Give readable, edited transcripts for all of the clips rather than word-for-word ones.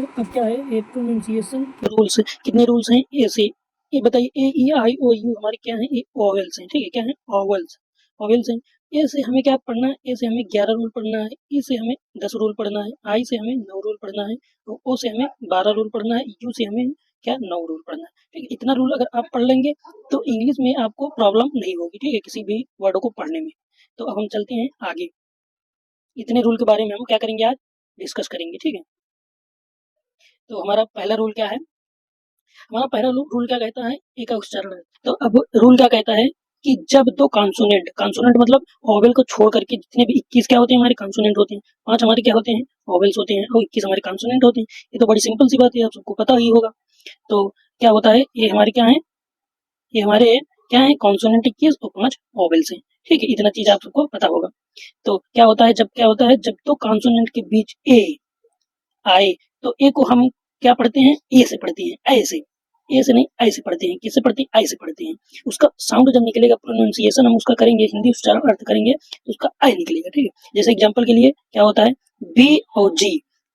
तो अब क्या है, ये प्रोनाउंसिएशन रूल्स, कितने रूल्स हैं ऐसे, ये बताइए, ए ई आई ओ यू हमारे क्या है, ये ओवेल्स हैं, ठीक है, क्या है, ओवेल्स, ओवेल्स हैं। ए से हमें क्या पढ़ना है, ए से हमें 11 रूल पढ़ना है, ई से हमें 10 रूल पढ़ना है, आई से हमें 9 रूल पढ़ना है, ओ से हमें 12 रूल पढ़ना है, यू से हमें क्या 9 रूल पढ़ना है, ठीक है। इतना रूल अगर आप पढ़ लेंगे तो इंग्लिश में आपको प्रॉब्लम नहीं होगी, ठीक है, किसी भी वर्ड को पढ़ने में। तो अब हम चलते हैं आगे, इतने रूल के बारे में हम क्या करेंगे, आज डिस्कस करेंगे, ठीक है। तो हमारा पहला रूल क्या है, हमारा पहला रूल क्या कहता है, ए का उच्चारण है। तो अब रूल क्या कहता है कि जब दो कॉन्सोनेंट, कॉन्सोनेंट मतलब वोवेल को छोड़ करके जितने भी 21 क्या होते हैं हमारे कॉन्सोनेंट होते हैं, 5 हमारे क्या होते हैं, वोवेल्स होते हैं, और 21 हमारे कॉन्सोनेंट होते हैं। ये तो बड़ी सिंपल सी बात है, आप सबको पता ही होगा। तो क्या होता है, ये हमारे क्या है, ये हमारे क्या है, कॉन्सोनेंट 21 और 5 वोवेल्स हैं, ठीक है, इतना चीज आप सबको पता होगा। तो क्या होता है, जब क्या होता है, जब दो कॉन्सोनेंट के बीच ए आए, तो ए को हम क्या पढ़ते हैं, ए से पढ़ते हैं, ऐसे, ए से नहीं आई से पढ़ते हैं, किससे पढ़ते हैं, आई से पढ़ते हैं। उसका साउंड जब निकलेगा, प्रोनाउंसिएशन हम उसका करेंगे, हिंदी उच्चारण अर्थ करेंगे, तो उसका आई निकलेगा, ठीक है। जैसे एग्जांपल के लिए क्या होता है, बी और जी,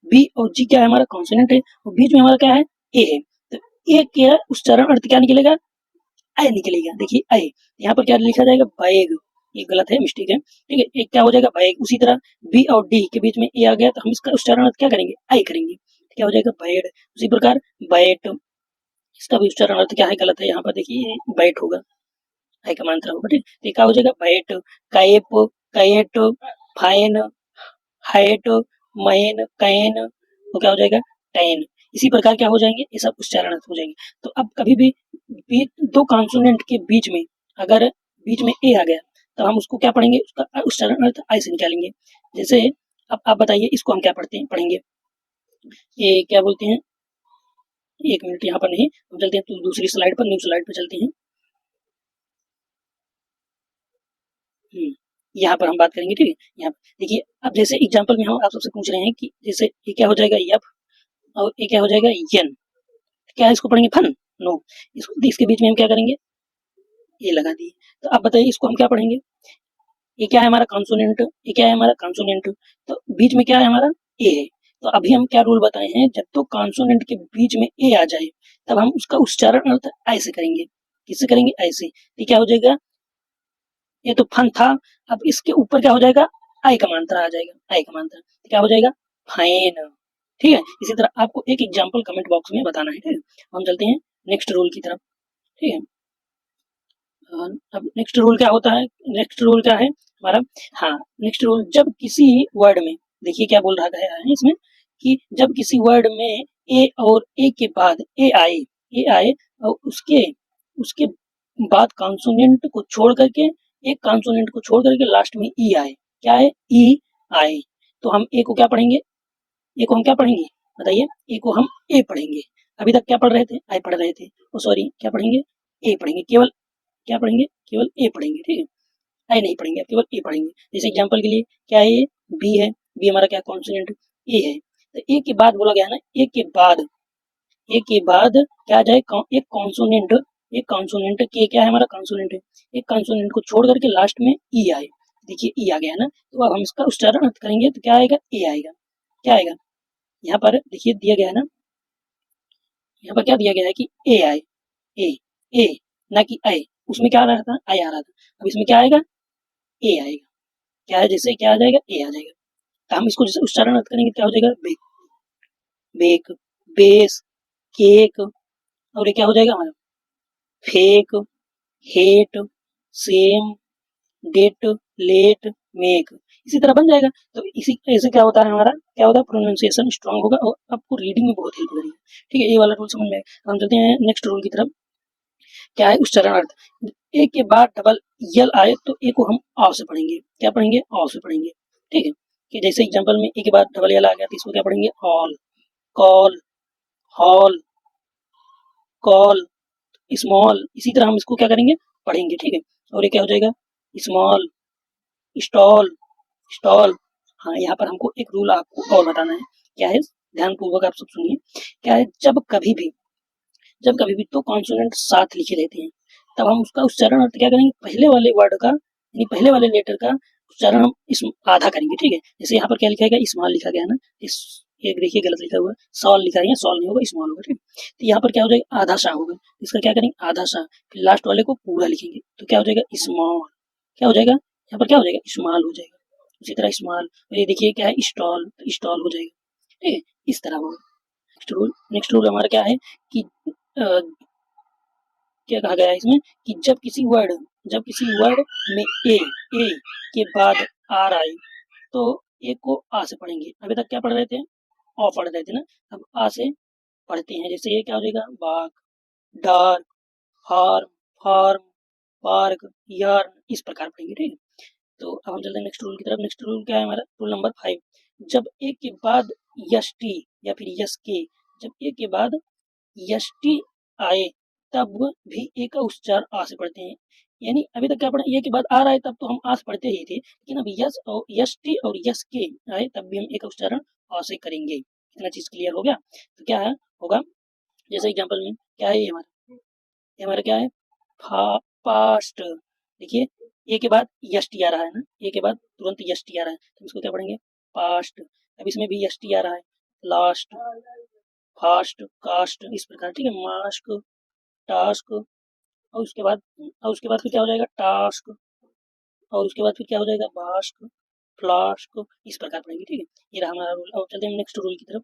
बी और जी क्या है, हमारा कॉन्सोनेंट है, और बीच में हमारा क्या है, ए है, तो ए क्या उच्चारण अर्थ क्या निकलेगा, आई निकलेगा। देखिए आई, यहाँ पर क्या लिखा जाएगा, बैग, ये गलत है, मिस्टेक है, ठीक है, एक क्या हो जाएगा, बैग। उसी तरह बी और डी के बीच में ए आ गया, तो हम इसका उच्चारण अर्थ क्या करेंगे, आई करेंगे, क्या हो जाएगा, बैड। उसी प्रकार बैट, इसका भी उच्चारण अर्थ क्या है, गलत है, यहाँ पर देखिए बैट होगा, आई का मात्रा होगा, ठीक है, क्या हो जाएगा, bat, cap, cat, fine, height, man, can, तो क्या हो जाएगा, टैन। इसी प्रकार क्या हो जाएंगे, ये सब उच्चारण अर्थ हो जाएंगे। तो अब कभी भी दो कॉन्सोनेंट के बीच में अगर बीच में ए आ गया, तो हम उसको क्या पढ़ेंगे, उसका उच्चारण अर्थ आई से निकालेंगे। जैसे अब आप बताइए, इसको हम क्या पढ़ते हैं, पढ़ेंगे, ये क्या बोलते हैं, एक मिनट, यहाँ पर नहीं, हम चलते हैं तो दूसरी स्लाइड पर, न्यू स्लाइड पर चलते हैं। यहाँ पर हम बात करेंगे, ठीक है। यहाँ पर देखिए, अब जैसे एग्जांपल में हम आप सबसे पूछ रहे हैं कि जैसे ये क्या हो जाएगा, यप, और ये क्या हो जाएगा, यन, क्या है, इसको पढ़ेंगे फन, नो, इसके बीच में हम क्या करेंगे, ये लगा दिए। तो अब बताइए, इसको हम क्या पढ़ेंगे, ये क्या है हमारा कॉन्सोनेंट, ये क्या है हमारा कॉन्सोनेंट, तो बीच में क्या है हमारा, ए है। तो अभी हम क्या रूल बताए हैं, जब तो कॉन्सोनेंट के बीच में ए आ जाए, तब हम उसका उच्चारण अर्थ ऐसे करेंगे, किससे करेंगे, ऐसे। तो क्या हो जाएगा, ये तो फन था, अब इसके ऊपर क्या हो जाएगा, आई का मात्रा आ जाएगा, आई का मात्रा, तो क्या हो जाएगा, फाइन, ठीक है। इसी तरह आपको एक एग्जांपल कमेंट बॉक्स में बताना है, ठीक है। हम चलते हैं नेक्स्ट रूल की तरफ, ठीक है। अब नेक्स्ट रूल क्या होता है, नेक्स्ट रूल क्या है हमारा, हाँ, नेक्स्ट रूल, जब किसी वर्ड में, देखिए क्या बोल रहा है इसमें, कि जब किसी वर्ड में ए और ए के बाद ए आए और उसके उसके बाद कॉन्सोनेंट को छोड़ करके, एक कॉन्सोनेंट को छोड़ करके लास्ट में ई आए, क्या है, ई आए, तो हम ए को क्या पढ़ेंगे, ए को हम क्या पढ़ेंगे, बताइए, ए को हम ए पढ़ेंगे। अभी तक क्या पढ़ रहे थे, आई पढ़ रहे थे, ओ सॉरी, क्या पढ़ेंगे, ए पढ़ेंगे, केवल क्या पढ़ेंगे, केवल ए पढ़ेंगे, ठीक है, आई नहीं पढ़ेंगे, केवल ए पढ़ेंगे। जैसे एग्जांपल के लिए क्या है, ये बी है, बी हमारा क्या कॉन्सोनेंट, ए है, तो ए के बाद बोला गया ना, ए के बाद क्या आ जाए, एक कॉन्सोनेंट, एक कॉन्सोनेंट के क्या है हमारा कॉन्सोनेंट है, एक कॉन्सोनेंट को छोड़ करके लास्ट में ई आए, देखिए ई आ गया ना, तो अब हम इसका उच्चारण अर्थ करेंगे, तो क्या आएगा, ए आएगा, क्या आएगा, यहाँ पर देखिए दिया गया है ना, यहाँ पर क्या दिया गया है कि ए आए, ए, ए, ना कि आई, उसमें क्या आ रहा था, आई आ रहा था, अब इसमें क्या आएगा, ए आएगा, क्या है, जैसे क्या आ जाएगा, ए आ जाएगा, तो हम इसको जैसे उच्चारण अर्थ करेंगे, क्या हो जाएगा, बेक, बेक, बेस, केक, और ये क्या हो जाएगा हमारा, fake, hate, same, date, late, make, इसी तरह बन जाएगा। तो इसी ऐसे क्या होता है हमारा, क्या होता है, प्रोनाउंसिएशन स्ट्रांग होगा और आपको रीडिंग में बहुत हेल्प करेगी, ठीक है, ये वाला रूल समझ में आएगा। हम चलते हैं नेक्स्ट रूल की तरफ, क्या है, उच्चारण अर्थ, ए के बाद डबल यल आए तो ए को हम आ से पढ़ेंगे, क्या पढ़ेंगे, आ से पढ़ेंगे, ठीक है, कि जैसे एग्जांपल में ए के बाद डबल यल आ गया, तो इसको क्या पढ़ेंगे, all, call, hall, call, small, इसी तरह हम इसको क्या करेंगे, पढ़ेंगे, ठीक है। और ये क्या हो जाएगा, स्मॉल, स्टॉल, स्टॉल, हाँ, यहाँ पर हमको एक रूल आपको और बताना है, क्या है, ध्यान पूर्वक आप सब सुनिए, क्या है, जब कभी भी तो कॉन्सोनेंट साथ लिखे रहते हैं, तब हम उसका उच्चारण अर्थ क्या करेंगे, पहले वाले वर्ड का, यानी पहले वाले लेटर का उच्चारण हम इस आधा करेंगे, ठीक है। जैसे यहाँ पर क्या लिखा गया, स्मॉल लिखा गया ना, एक देखिए गलत लिखा हुआ है, सॉल लिखा है, सॉल नहीं होगा, स्मॉल होगा, ठीक। तो यहाँ पर क्या हो जाएगा, आधा सा होगा, इसका क्या करेंगे, आधा सा, फिर लास्ट वाले को पूरा लिखेंगे, तो क्या हो जाएगा, स्मॉल। क्या हो जाएगा, यहाँ पर क्या हो जाएगा, स्मॉल हो जाएगा। उसी तरह स्मॉल, और ये देखिए क्या है, स्टॉल, तो स्टॉल हो जाएगा, ठीक है, इस तरह होगा। नेक्स्ट रूल हमारा क्या है कि क्या कहा गया है इसमें कि जब किसी वर्ड में ए के बाद आर आए तो ए को आ से पढ़ेंगे। अभी तक क्या पढ़ रहे थे, अ पढ़ रहे थे ना, अब आ से पढ़ते हैं। जैसे ये क्या हो जाएगा, बाग, dark, farm, farm, park, yarn, इस प्रकार पढ़ेंगे, ठीक है। तो अब हम चलते हैं नेक्स्ट रूल की तरफ। नेक्स्ट रूल क्या है हमारा, रूल नंबर 5। जब ए के बाद यस टी या फिर यस के, जब ए के बाद यस टी आए तब भी ए का उच्चारण आ से पढ़ते हैं। यानी अभी तक क्या पढ़ा, ए के बाद आ रहा है तब तो हम आ से पढ़ते ही थे, लेकिन अब यस और यस टी और यस के आए तब भी हम ए का उच्चारण आ से करेंगे। इतना चीज क्लियर हो गया। तो क्या है होगा, जैसे एग्जाम्पल में क्या है, ये हमारा क्या है, पास्ट। देखिए ए के बाद यस टी आ रहा है ना, ए के बाद तुरंत यस टी आ रहा है, तो इसको क्या पढ़ेंगे, पास्ट। अब इसमें भी यस टी आ रहा है, लास्ट, फास्ट, कास्ट, इस प्रकार, ठीक है, मास्क, टास्क, और उसके बाद फिर क्या हो जाएगा, टास्क, और उसके बाद फिर क्या हो जाएगा, बास्क, फ्लास्क, इस प्रकार पढ़ेंगे, ठीक है। ये रहा हमारा रूल। अब चलते हैं नेक्स्ट रूल की तरफ।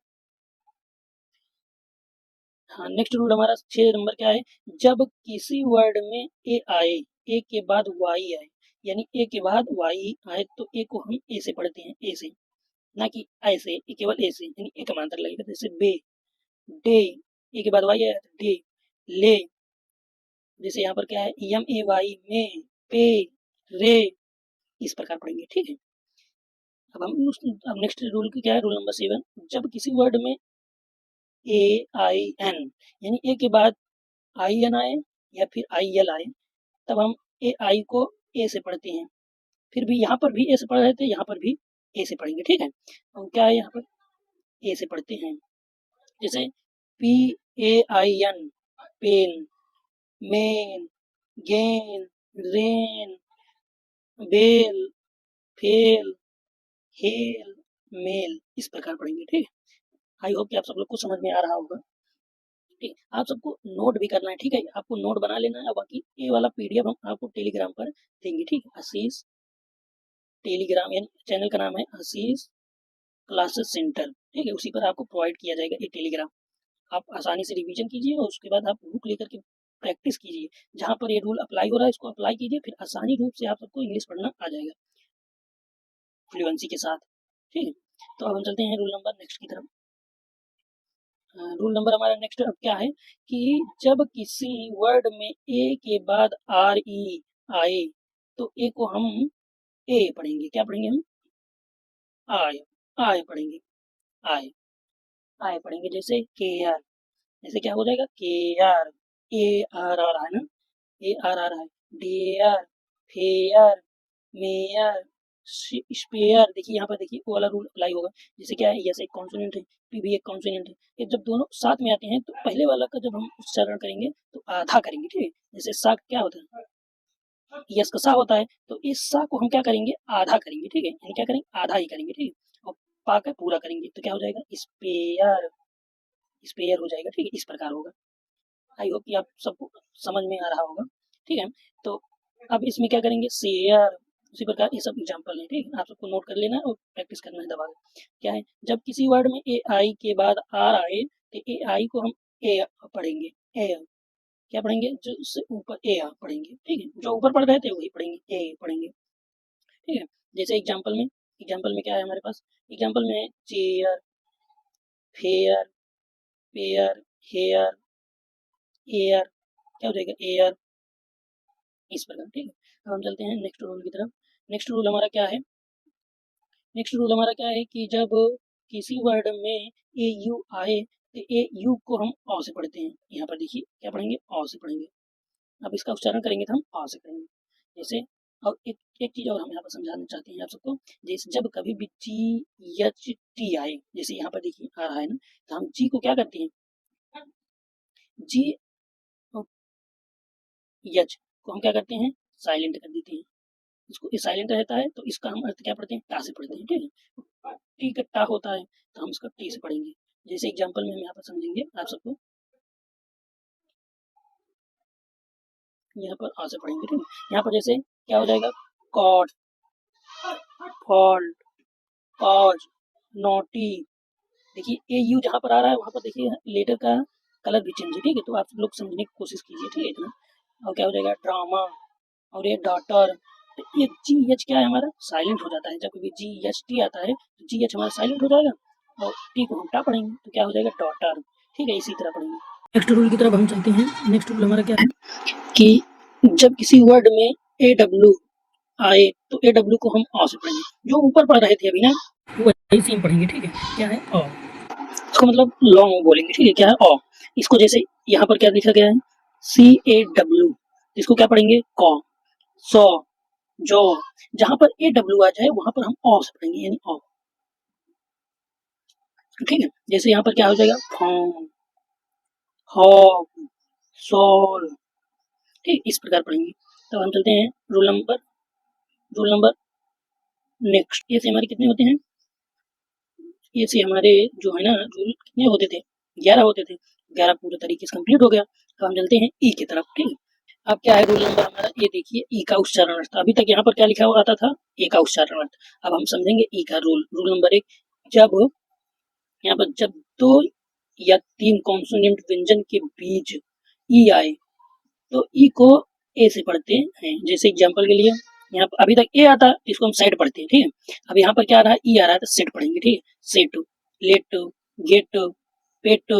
हाँ, नेक्स्ट रूल हमारा 6 नंबर क्या है, जब किसी वर्ड में ए आए, ए के बाद वाई आए, यानी ए के बाद वाई आए तो ए को हम ए से पढ़ते हैं, ए से, ना कि ऐसे, ए केवल ए से, यानी ए का मात्रा लगेगा। जैसे बे, डे, ए के बाद वाई आया तो डे, ले, जैसे यहाँ पर क्या है, एम ए वाई, में, पे, रे, इस प्रकार पढ़ेंगे, ठीक है। अब नेक्स्ट रूल क्या है, रूल नंबर 7। जब किसी वर्ड में ए आई एन, यानी ए के बाद आई एन आए या फिर आई एल आए, तब हम ए आई को ए से पढ़ते हैं। फिर भी यहाँ पर भी ए से पढ़ रहे थे, यहाँ पर भी ए से पढ़ेंगे, ठीक है। हम क्या है, यहाँ पर ए से पढ़ते हैं। जैसे P A I N, pain, main, gain, rain, bail, fail, hail, mail, इस प्रकार पढ़ेंगे, ठीक है। आई होप कि आप सब लोग को समझ में आ रहा होगा, ठीक है। आप सबको नोट भी करना है, ठीक है, आपको नोट बना लेना है। बाकी ये वाला पीडीएफ हम आपको टेलीग्राम पर देंगे, ठीक है। आशीष टेलीग्राम, यानी चैनल का नाम है आशीष क्लासेस सेंटर, ठीक है, उसी पर आपको प्रोवाइड किया जाएगा ये टेलीग्राम। आप आसानी से रिवीजन कीजिए और उसके बाद आप बुक लेकर के प्रैक्टिस कीजिए। जहाँ पर ये रूल अप्लाई हो रहा है इसको अप्लाई कीजिए, फिर आसानी रूप से आप सबको इंग्लिश पढ़ना आ जाएगा फ्लुएंसी के साथ, ठीक है। तो अब हम चलते हैं रूल नंबर नेक्स्ट की तरफ। रूल नंबर हमारा नेक्स्ट अब क्या है कि जब किसी वर्ड में ए के बाद आर ई आए तो ए को हम ए पढ़ेंगे। क्या पढ़ेंगे हम, आय, आय पढ़ेंगे, आय, आय पढ़ेंगे। जैसे के आर, जैसे क्या हो जाएगा, के आर, ए आर आ रहा है ना, ए आर आ रहा है, डेयर, फेयर, मेयर, स्पेयर। देखिए यहाँ पर देखिए वो वाला रूल अप्लाई होगा। जैसे क्या है, यस एक कॉन्सोनेंट है, पी भी एक कॉन्सोनेंट है, ये जब दोनों साथ में आते हैं तो पहले वाला का जब हम उच्चारण करेंगे तो आधा करेंगे, ठीक है। जैसे सा क्या होता है, यस का सा होता है, तो इस सा को हम क्या करेंगे, आधा करेंगे, ठीक है, यानी क्या करेंगे, आधा ही करेंगे, ठीक है। और पा का पूरा करेंगे तो क्या हो जाएगा, स्पेयर, स्पेयर हो जाएगा, ठीक है, इस प्रकार होगा। आई होप कि आप सबको समझ में आ रहा होगा, ठीक है। तो अब इसमें क्या करेंगे, शेयर, उसी प्रकार ये सब एग्जाम्पल है, ठीक है। आप सबको नोट कर लेना है और प्रैक्टिस करना है दबा के। क्या है, जब किसी वर्ड में ए आई के बाद आर आए तो ए आई को हम ए पढ़ेंगे, ए, क्या पढ़ेंगे, जो उससे ऊपर ए पढ़ेंगे, ठीक है, जो ऊपर पढ़ रहे थे वही पढ़ेंगे, ए पढ़ेंगे, ठीक है। जैसे एग्जाम्पल में क्या है हमारे पास, एग्जाम्पल में है chair, fair, pair, hair, air, क्या हो जाएगा, एयर, इस प्रकार, ठीक है। अब हम चलते हैं नेक्स्ट रूल की तरफ। नेक्स्ट रूल हमारा क्या है, नेक्स्ट रूल हमारा क्या है कि जब किसी वर्ड में ए यू आए तो ए यू को हम अ से पढ़ते हैं। यहाँ पर देखिए क्या पढ़ेंगे, अ से पढ़ेंगे। अब इसका उच्चारण करेंगे तो हम अ से करेंगे। जैसे और एक चीज और हम यहाँ पर समझाना चाहते हैं आप सबको, जैसे जब कभी भी जी एच टी आए, जैसे यहाँ पर देखिए आ रहा है ना, तो हम जी को क्या करते हैं, जी एच को हम क्या करते हैं, साइलेंट कर देते हैं, इसको ये साइलेंट रहता है तो इसका हम अर्थ क्या पढ़ते हैं, टा से पढ़ते हैं, ठीक है। टी का टा होता है तो हम इसका टी से पढ़ेंगे। जैसे एग्जाम्पल में हम यहाँ पर समझेंगे आप सबको, यहाँ पर आ से पढ़ेंगे, ठीक है। यहाँ पर जैसे क्या हो जाएगा, कॉड, फॉल्ट, कॉज, नोटी। देखिए ए यू जहाँ पर आ रहा है वहाँ पर देखिए लेटर का कलर भी चेंज है, ठीक है। तो आप लोग समझने की कोशिश कीजिए, ठीक है इतना। और क्या हो जाएगा, ड्रामा, और ये डॉटर। तो ये जी एच क्या है हमारा, साइलेंट हो जाता है। जब कभी जी एच टी आता है तो जी एच हमारा साइलेंट हो जाएगा और टी को हम टा पढ़ेंगे तो क्या हो जाएगा, डॉटर, ठीक है। इसी तरह पढ़ेंगे। नेक्स्ट रूल की तरफ हम चलते हैं। नेक्स्ट रूल हमारा क्या है कि जब किसी वर्ड में ए डब्ल्यू आए तो ए डब्ल्यू को हम आ से पढ़ेंगे। जो ऊपर पढ़ रहे थे अभी ना वो सेम पढ़ेंगे, ठीक है। क्या है, अ, इसको मतलब लॉन्ग बोलेंगे, ठीक है। क्या है, अ। इसको जैसे यहाँ पर क्या लिखा गया है, सी ए डब्ल्यू, इसको क्या पढ़ेंगे, कॉ, सौ, जो। जहां पर ए डब्ल्यू आ जाए वहां पर हम अ से पढ़ेंगे, यानी अ, ठीक है। जैसे यहाँ पर क्या हो जाएगा, फॉर्म, हॉब, सॉल, ठीक, इस प्रकार पढ़ेंगे। तो हम चलते हैं रूल नंबर नेक्स्ट। ये से हमारे कितने होते हैं, ये से हमारे जो है ना रूल कितने होते थे, 11 होते थे। 11 पूरे तरीके से कंप्लीट हो गया। तो हम चलते हैं ई की तरफ, ठीक है। अब क्या है रूल नंबर हमारा, ये देखिए ई का उच्चारण अर्थ। अभी तक यहाँ पर क्या लिखा हुआ आता था, ए का उच्चारण अर्थ। अब हम समझेंगे ई का रूल। रूल नंबर 1, जब यहाँ पर जब 2 या 3 कॉन्सोनेंट व्यंजन के बीच ई आए तो ई को ए से पढ़ते हैं। जैसे एग्जांपल के लिए यहाँ पर अभी तक ए आता है इसको हम सेट पढ़ते हैं, ठीक है। अब यहाँ पर क्या आ रहा है, ई आ रहा है तो सेट पढ़ेंगे, ठीक है। सेट, लेट, गेट, पेट,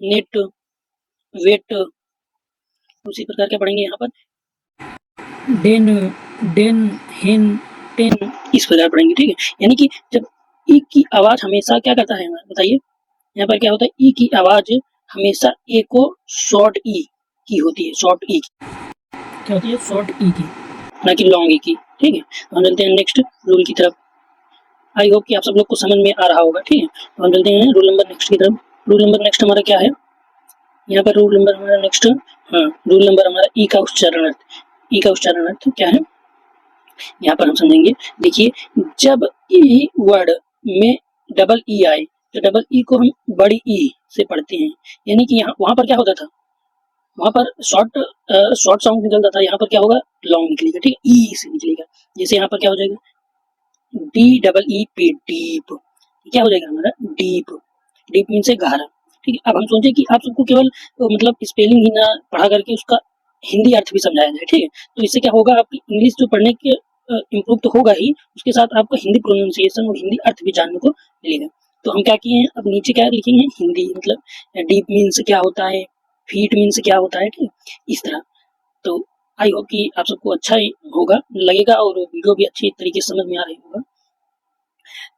नेट, वेट। उसी प्रकार के पढ़ेंगे यहाँ पर डेन, डेन, हेन, टेन, इस प्रकार पढ़ेंगे, ठीक है। यानी कि जब ई की आवाज हमेशा क्या करता है हमारा, बताइए। यहाँ पर क्या होता है, ई की आवाज हमेशा ए को शॉर्ट ई की होती है, शॉर्ट ई की क्या होती है, शॉर्ट ई की, ना कि लॉन्ग ई की, ठीक है। हम चलते हैं नेक्स्ट रूल की तरफ। आई होप कि आप सब लोग को समझ में आ रहा होगा, ठीक है। तो हम चलते हैं रूल नंबर नेक्स्ट की तरफ। रूल नंबर नेक्स्ट हमारा क्या है, यहाँ पर रूल नंबर हमारा नेक्स्ट, हाँ, रूल नंबर हमारा ई का उच्चारण अर्थ। ई का उच्चारण अर्थ क्या है, यहाँ पर हम समझेंगे। देखिए, जब ई वर्ड में डबल ई आए तो डबल ई को हम बड़ी ई से पढ़ते हैं। यानी कि यहाँ वहां पर क्या होता था, वहां पर शॉर्ट साउंड निकलता था, यहाँ पर क्या होगा, लॉन्ग निकलेगा, ठीक है, ई से निकलेगा। जैसे यहाँ पर क्या हो जाएगा, D double E P, deep, क्या हो जाएगा हमारा, डीप। डीप मीन से गहरा, ठीक है। अब हम सोचे कि आप सबको केवल मतलब स्पेलिंग ही ना पढ़ा करके उसका हिंदी अर्थ भी समझाया जाए, ठीक है। तो इससे क्या होगा, आपकी इंग्लिश जो पढ़ने के इम्प्रूव तो होगा ही, उसके साथ आपको हिंदी प्रोनाउंसिएशन और हिंदी अर्थ भी जानने को मिलेगा। तो हम क्या किए हैं, अब नीचे क्या लिखेंगे, हिंदी मतलब डीप मीन्स क्या होता है, फीट मीन्स क्या होता है, ठीक है, इस तरह। तो आई होप कि आप सबको अच्छा ही होगा लगेगा और वीडियो भी अच्छी तरीके से समझ में आ रही होगा।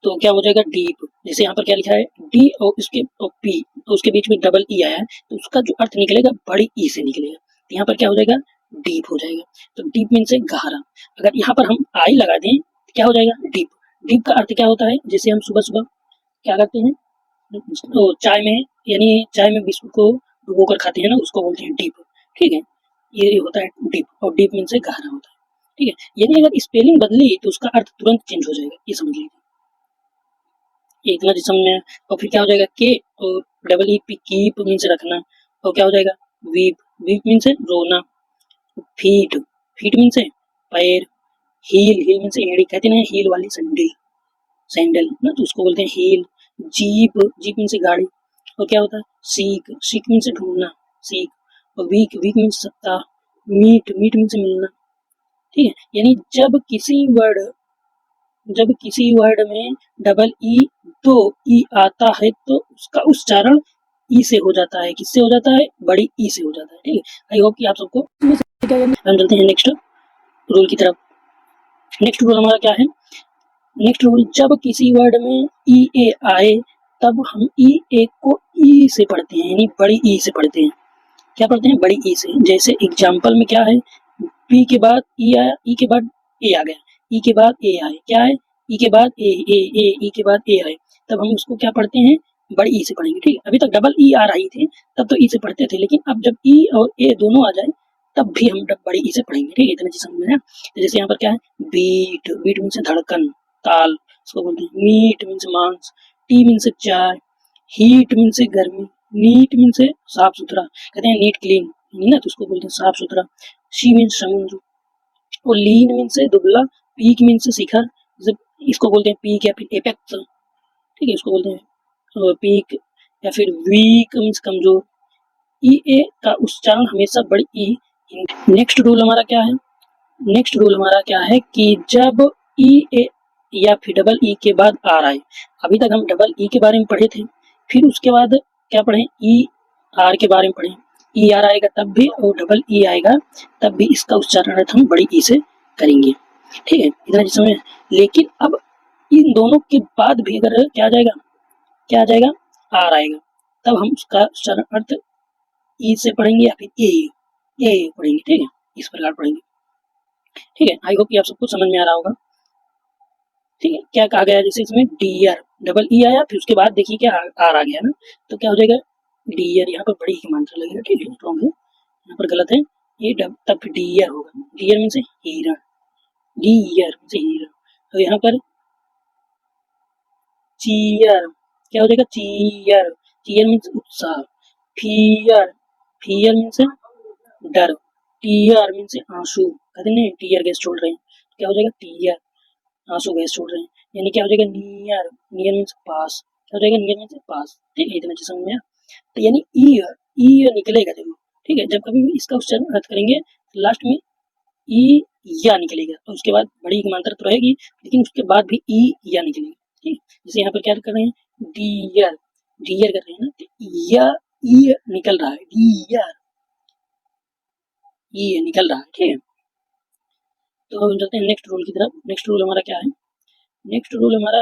तो क्या हो जाएगा, डीप। जैसे यहाँ पर क्या लिखा है, डी और उसके और पी, तो उसके बीच में डबल ई आया है तो उसका जो अर्थ निकलेगा बड़ी ई से निकलेगा। तो यहाँ पर क्या हो जाएगा, डीप हो जाएगा। तो डीप मीन से गहरा। अगर यहाँ पर हम आई लगा दें तो क्या हो जाएगा, डीप। डीप का अर्थ क्या होता है, जैसे हम सुबह सुबह क्या करते हैं, तो चाय में, यानी चाय में बिस्कुट को डुबो कर खाते हैं ना, उसको बोलते हैं डीप, ठीक है। ये होता है डीप, और डीप मीन से गहरा होता है, ठीक है। यानी अगर स्पेलिंग बदली तो उसका अर्थ तुरंत चेंज हो जाएगा, ये समझ लीजिए। इतना जिसम में, और फिर क्या हो जाएगा, के और double E P, keep mean से रखना, और क्या हो जाएगा, वीप, वीप मीन से रोना, फीट, फीट मीन से पैर, हील, हील मीन से एड़ी, कहते ना हील वाली सैंडल, सैंडल ना, तो उसको बोलते हैं हील। जीप, जीप मीन से गाड़ी, और क्या होता है, सीक, सीक मीन से ढूंढना, सीक, और वीक, वीक मीन सप्ताह, मीट, मीट मीन से मिलना, ठीक है। यानी जब किसी वर्ड में डबल ई तो ई आता है तो उसका उच्चारण ई से हो जाता है, किससे हो जाता है, बड़ी ई से हो जाता है, ठीक है। आई होप कि आप सबको क्या करना है। हम चलते हैं नेक्स्ट रूल की तरफ। नेक्स्ट रूल हमारा क्या है, नेक्स्ट रूल, जब किसी वर्ड में ई ए आए तब हम ई ए को ई से पढ़ते हैं, यानी बड़ी ई से पढ़ते हैं। क्या पढ़ते हैं, बड़ी ई से। जैसे एग्जाम्पल में क्या है, पी के बाद ई आया, ई के बाद ए आ गया, ई के बाद ए आए, क्या है, ई के बाद ए, ई के बाद ए आए, तब हम उसको क्या पढ़ते हैं, बड़ी ई से पढ़ेंगे, ठीक है। अभी तक डबल ई आ रही थी तब तो ई से पढ़ते थे, लेकिन अब जब ई और ए दोनों आ जाए तब भी हम बड़ी ई से पढ़ेंगे, ठीक है, इतना चीज समझ में है। तो जैसे यहाँ पर क्या है, बीट, बीट मीन्स धड़कन, ताल उसको बोलते हैं। मीट मीन्स मांस, टी मीन्स चाय, हीट मीन्स गर्मी, नीट मीन्स साफ सुथरा, कहते हैं नीट क्लीन, ना, तो उसको बोलते हैं साफ सुथरा। सी मीन्स समुद्र, और लीन मीन्स दुबला, पीक मीन्स शिखर, इसको बोलते हैं पीक या फिर एपेक्स, ठीक है, इसको बोलते हैं पीक, या फिर वीक मीन्स कमजोर। ई ए का उच्चारण हमेशा बड़ी ई। नेक्स्ट रूल हमारा क्या है, नेक्स्ट रूल हमारा क्या है कि जब ई ए या फिर डबल ई के बाद आर आए, अभी तक हम डबल ई के बारे में पढ़े थे, फिर उसके बाद क्या पढ़े, ई आर के बारे में पढ़े। ई आर आएगा तब भी और डबल ई आएगा तब भी इसका उच्चारण हम बड़ी ई से करेंगे, ठीक है, इतना जिसमें। लेकिन अब इन दोनों के बाद भी अगर क्या आ जाएगा, क्या आ जाएगा, आर आएगा, तब हम उसका उच्चारण अर्थ ई से पढ़ेंगे या फिर ए पढ़ेंगे, ठीक है, इस प्रकार पढ़ेंगे, ठीक है। आई होप कि आप सबको समझ में आ रहा होगा, ठीक है। क्या कहा गया, जैसे इसमें डियर, डबल ई आया फिर उसके बाद देखिए क्या आर आ गया ना, तो क्या हो जाएगा, डियर, यहाँ पर बड़ी ही मात्रा लगेगा, ठीक है, रॉन्ग है, यहाँ पर गलत है, ये तब फिर डियर होगा, डियर मीन से हिरण, डियर मीन से हिरण। तो यहाँ पर चीयर, क्या हो जाएगा, चीयर, चीयर मीन्स उत्साह। फियर, फियर मीन्स डर। टीयर मीन्स आंसू, कहते हैं टीयर गैस छोड़ रहे हैं, क्या हो जाएगा, टीयर, आंसू गैस छोड़ रहे हैं, यानी क्या हो जाएगा, नियर, नियर मीन्स पास, क्या हो जाएगा, नियर मीन्स पास, ठीक है, इतना चीज समझ में आया। तो यानी ई निकलेगा जरूर, ठीक है, जब कभी भी इसका उच्चारण अर्थ करेंगे लास्ट में ई या निकलेगा, और उसके बाद बड़ी एक मात्रा तो रहेगी, लेकिन उसके बाद भी ई या निकलेगी, ठीक है। जैसे यहाँ पर क्या कर रहे हैं, डियर, डियर कर रहे हैं ना, तो या ई निकल रहा है, डियर, ई निकल रहा है, ठीक है। तो अब हम चलते हैं नेक्स्ट रूल की तरफ। नेक्स्ट रूल हमारा क्या है, नेक्स्ट रूल हमारा,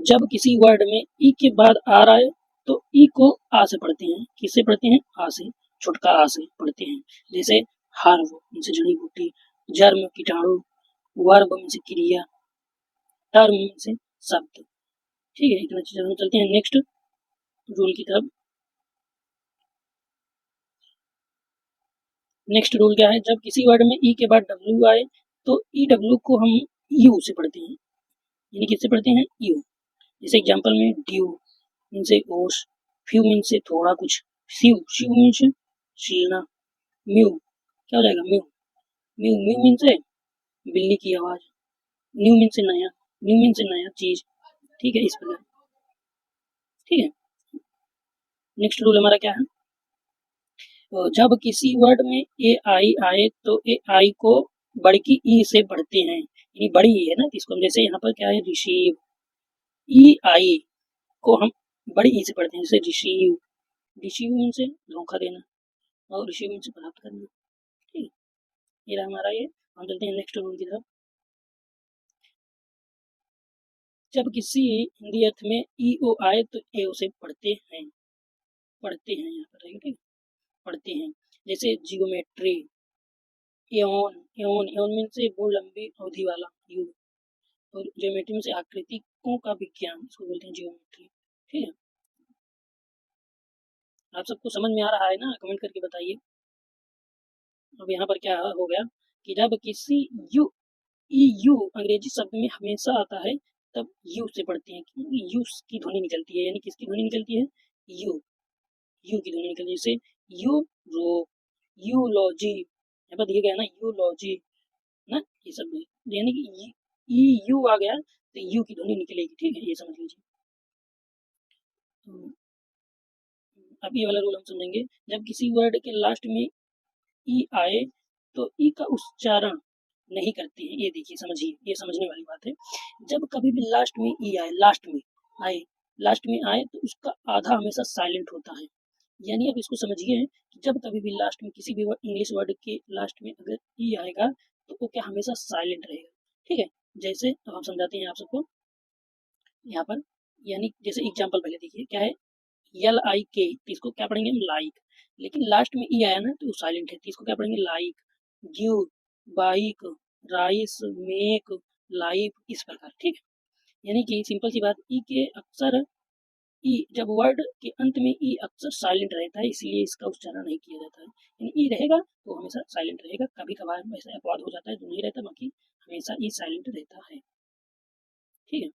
जब किसी वर्ड में ई के बाद आ रहा है तो ई को आ से पढ़ते हैं, किससे पढ़ते हैं, आ से, छुटका आ से पढ़ते हैं। जैसे हर्ब इनसे जड़ी बूटी, जर्म कीटाणु, वर्ब से क्रिया, टर्म से शब्द, ठीक है, इतना चीज हम चलते हैं नेक्स्ट रूल की तरफ। नेक्स्ट रूल क्या है, जब किसी वर्ड में ई के बाद डब्ल्यू आए तो ई डब्ल्यू को हम यू से पढ़ते हैं, यानी किससे पढ़ते हैं, यू। जैसे एग्जांपल में ड्यू मीन से ओस, फ्यू मीन से थोड़ा कुछ, शिव, शिव मीन से सीलना, म्यू, क्या हो जाएगा, म्यू, म्यू, म्यू मीन से बिल्ली की आवाज, न्यू मीन से नया, न्यू मीन से नया चीज, ठीक है, इस प्रकार, ठीक है। नेक्स्ट रूल हमारा क्या है, तो जब किसी वर्ड में ए आई आए तो ए आई को बड़की ई से पढ़ते हैं, यानी बड़ी ई है ना, इसको जैसे यहाँ पर क्या है, रिसीव, ई आई को हम बड़ी ई से पढ़ते हैं, जैसे रिसीव, रिसीव मीन से धोखा देना, और रिसीव मीन से प्राप्त करना, ठीक है, ये रहा हमारा ये। हम चलते हैं नेक्स्ट रूल की तरफ। जब किसी हिंदी अर्थ में ई ओ आए तो ए उसे पढ़ते हैं, पढ़ते हैं, यहाँ पर ठीक, पढ़ते हैं। जैसे geometry, aeon, aeon, aeon mean से वो लंबी अवधि वाला युग, और ज्योमेट्री में से आकृतिकों का विज्ञान, इसको बोलते हैं जियोमेट्री, ठीक है। आप सबको समझ में आ रहा है ना, कमेंट करके बताइए। अब यहाँ पर क्या हो गया कि जब किसी यू, ई यू अंग्रेजी शब्द में हमेशा आता है तब यू से पढ़ते हैं, क्योंकि यू की ध्वनि निकलती है, यानी किसकी ध्वनि निकलती है, यू, यू की ध्वनि निकलती है, जैसे यू रो, यूलॉजी, यहाँ पर दिया गया ना, यूलॉजी ना, ये सब यानी कि ई यू आ गया तो यू की ध्वनि निकलेगी, ठीक है, ये समझ लीजिए। तो अब ये वाला रूल हम समझेंगे, जब किसी वर्ड के लास्ट में ई आए तो ई का उच्चारण नहीं करते हैं, ये देखिए समझिए, ये समझने वाली बात है। जब कभी भी लास्ट में ई आए, लास्ट में आए, लास्ट में आए तो उसका आधा हमेशा साइलेंट होता है, यानी अब इसको समझिए कि जब कभी भी लास्ट में किसी भी इंग्लिश वर्ड के लास्ट में अगर ई आएगा तो वो क्या हमेशा साइलेंट रहेगा, ठीक है। जैसे अब हम समझाते हैं आप सबको यहाँ पर, यानी जैसे एग्जाम्पल पहले देखिए क्या है, एल आई के, इसको क्या पढ़ेंगे हम, लाइक, लेकिन लास्ट में ई आया ना तो साइलेंट है, तो इसको क्या पढ़ेंगे, like, give, bike, rice, make, life, इस प्रकार, ठीक है। यानी कि सिंपल सी बात, ई के अक्सर ई, जब वर्ड के अंत में ई अक्सर साइलेंट रहता है, इसलिए इसका उच्चारण नहीं किया जाता है। यानी ई रहेगा तो हमेशा साइलेंट रहेगा, कभी कभार ऐसा अपवाद हो जाता है जो नहीं रहता, बाकी हमेशा ई साइलेंट रहता है। ठीक है,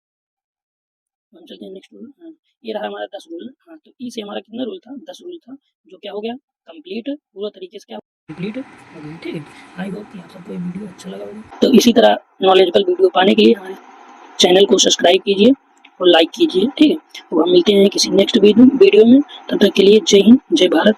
हम चलते हैं नेक्स्ट रूल। हाँ, ये रहा हमारा 10 रूल। हाँ, तो ई से हमारा कितना रूल था? 10 रूल था, जो क्या हो गया? कंप्लीट, पूरा तरीके से क्या कंप्लीट हो गया। ठीक है, आई होप कि आप सबको ये वीडियो अच्छा लगा होगा। तो इसी तरह नॉलेजेबल वीडियो पाने के लिए हमारे चैनल को सब्सक्राइब कीजिए और लाइक कीजिए। ठीक है, तो हम मिलते हैं किसी नेक्स्ट वीडियो में। तब तक के लिए जय हिंद, जय भारत।